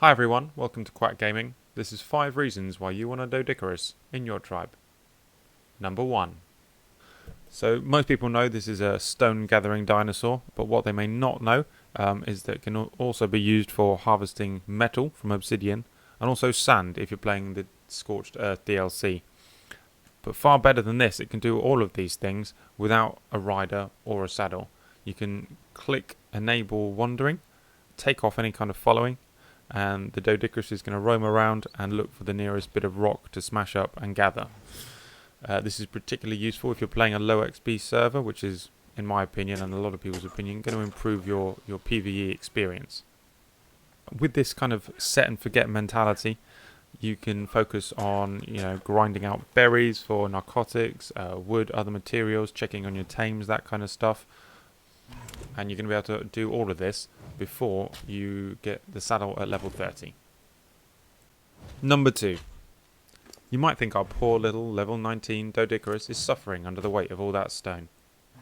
Hi everyone, welcome to Quack Gaming. This is 5 reasons why you want a Doedicurus in your tribe. Number 1. So most people know this is a stone gathering dinosaur, but what they may not know is that it can also be used for harvesting metal from obsidian and also sand if you're playing the Scorched Earth DLC. But far better than this, it can do all of these things without a rider or a saddle. You can click enable wandering, take off any kind of following, and the Doedicurus is going to roam around and look for the nearest bit of rock to smash up and gather. This is particularly useful if you're playing a low XP server, which is, in my opinion and a lot of people's opinion, going to improve your PvE experience. With this kind of set and forget mentality, you can focus on grinding out berries for narcotics, wood, other materials, checking on your tames, that kind of stuff. And you're going to be able to do all of this before you get the saddle at level 30. Number 2. You might think our poor little level 19 Doedicurus is suffering under the weight of all that stone.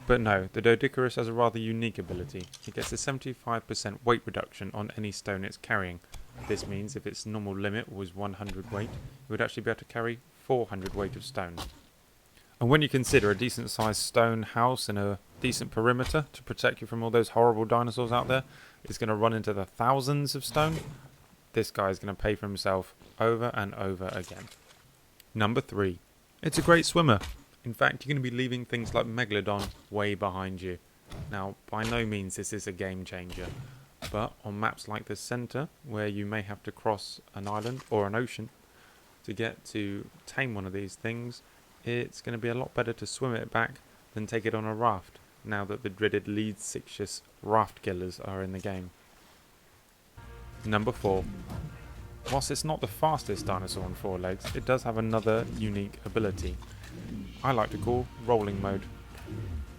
But no, the Doedicurus has a rather unique ability. It gets a 75% weight reduction on any stone it's carrying. This means if its normal limit was 100 weight, it would actually be able to carry 400 weight of stone. And when you consider a decent sized stone house and a decent perimeter to protect you from all those horrible dinosaurs out there, it's going to run into the thousands of stone. This guy is going to pay for himself over and over again. Number 3. It's a great swimmer. In fact, you're going to be leaving things like Megalodon way behind you. Now, by no means this is a game changer, but on maps like the Centre, where you may have to cross an island or an ocean to get to tame one of these things, it's going to be a lot better to swim it back than take it on a raft, now that the dreaded Leeds-Sixtius raft killers are in the game. Number 4. Whilst it's not the fastest dinosaur on 4 legs, it does have another unique ability I like to call rolling mode.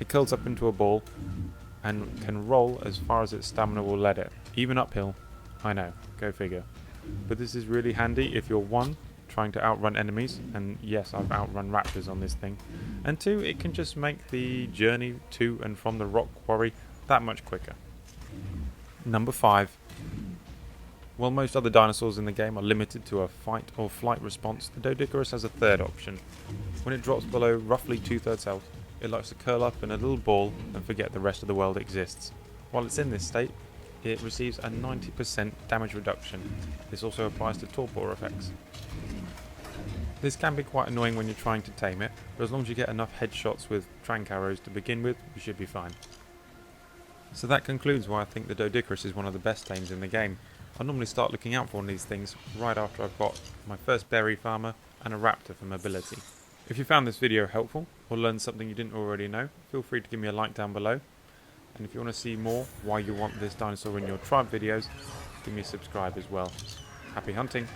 It curls up into a ball and can roll as far as its stamina will let it, even uphill. I know, go figure. But this is really handy if you're 1, trying to outrun enemies, and yes, I've outrun raptors on this thing, and 2, it can just make the journey to and from the rock quarry that much quicker. Number 5. While most other dinosaurs in the game are limited to a fight or flight response, the Doedicurus has a third option. When it drops below roughly 2/3 health, it likes to curl up in a little ball and forget the rest of the world exists. While it's in this state, it receives a 90% damage reduction. This also applies to torpor effects. This can be quite annoying when you're trying to tame it, but as long as you get enough headshots with trank arrows to begin with, you should be fine. So that concludes why I think the Doedicurus is one of the best tames in the game. I normally start looking out for one of these things right after I've got my first berry farmer and a raptor for mobility. If you found this video helpful or learned something you didn't already know, feel free to give me a like down below. And if you want to see more why you want this dinosaur in your tribe videos, give me a subscribe as well. Happy hunting!